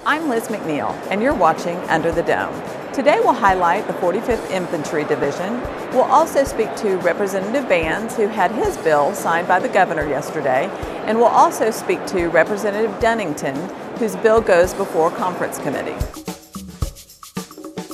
I'm Liz McNeil, and you're watching Under the Dome. Today we'll highlight the 45th Infantry Division. We'll also speak to Representative Bands, who had his bill signed by the governor yesterday, and we'll also speak to Representative Dunnington, whose bill goes before Conference Committee.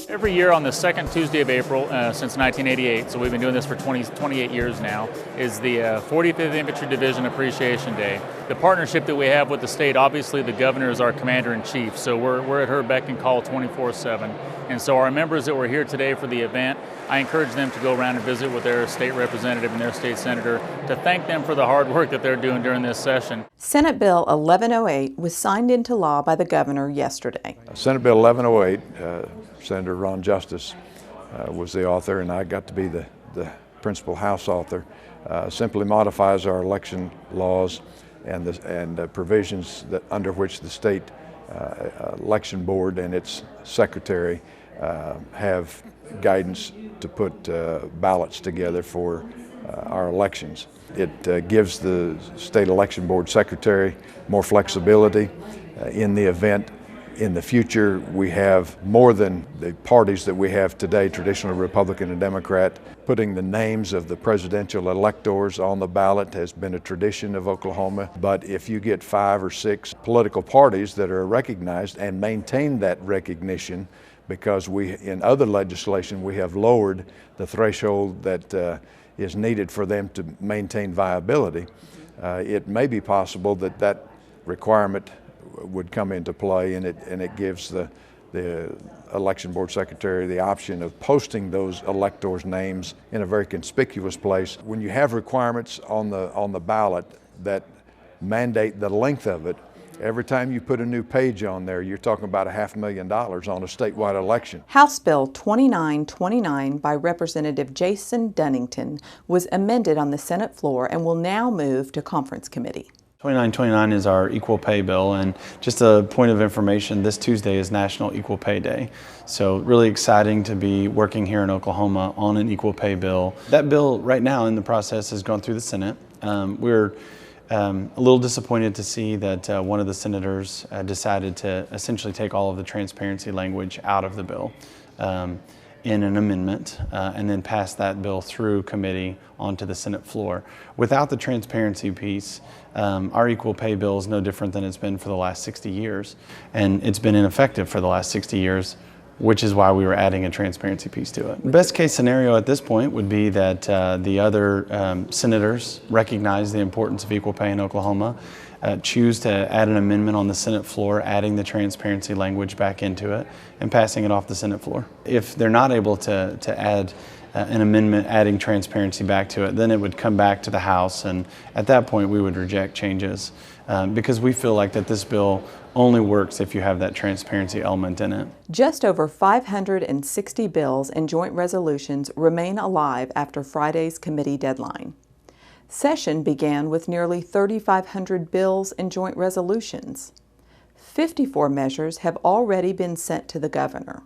Every year on the second Tuesday of April since 1988, so we've been doing this for 28 years now, is the 45th Infantry Division Appreciation Day. The partnership that we have with the state, obviously the governor is our commander-in-chief, so we're at her beck and call 24/7. And so our members that were here today for the event, I encourage them to go around and visit with their state representative and their state senator to thank them for the hard work that they're doing during this session. Senate Bill 1108 was signed into law by the governor yesterday. Senate Bill 1108, Senator Ron Justice was the author, and I got to be the principal House author. Simply modifies our election laws and the provisions that under which the state election board and its secretary have guidance to put ballots together for our elections. It gives the state election board secretary more flexibility in the event in the future we have more than the parties that we have today, traditionally Republican and Democrat. Putting the names of the presidential electors on the ballot has been a tradition of Oklahoma, but if you get 5 or 6 political parties that are recognized and maintain that recognition, because in other legislation we have lowered the threshold that is needed for them to maintain viability, it may be possible that that requirement would come into play, and it gives the election board secretary the option of posting those electors' names in a very conspicuous place. When you have requirements on the ballot that mandate the length of it, every time you put a new page on there, you're talking about $500,000 on a statewide election. House Bill 2929 by Representative Jason Dunnington was amended on the Senate floor and will now move to Conference Committee. 2929 is our equal pay bill, and just a point of information, this Tuesday is National Equal Pay Day. So really exciting to be working here in Oklahoma on an equal pay bill. That bill right now in the process has gone through the Senate. We're a little disappointed to see that one of the senators decided to essentially take all of the transparency language out of the bill in an amendment and then pass that bill through committee onto the Senate floor. Without the transparency piece, our equal pay bill is no different than it's been for the last 60 years. And it's been ineffective for the last 60 years, which is why we were adding a transparency piece to it. Best case scenario at this point would be that the other senators recognize the importance of equal pay in Oklahoma, choose to add an amendment on the Senate floor, adding the transparency language back into it, and passing it off the Senate floor. If they're not able to add an amendment adding transparency back to it, then it would come back to the House, and at that point we would reject changes because we feel like that this bill only works if you have that transparency element in it. Just over 560 bills and joint resolutions remain alive after Friday's committee deadline. Session began with nearly 3,500 bills and joint resolutions. 54 measures have already been sent to the governor.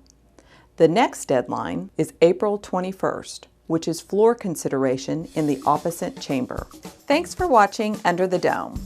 The next deadline is April 21st, which is floor consideration in the opposite chamber. Thanks for watching Under the Dome.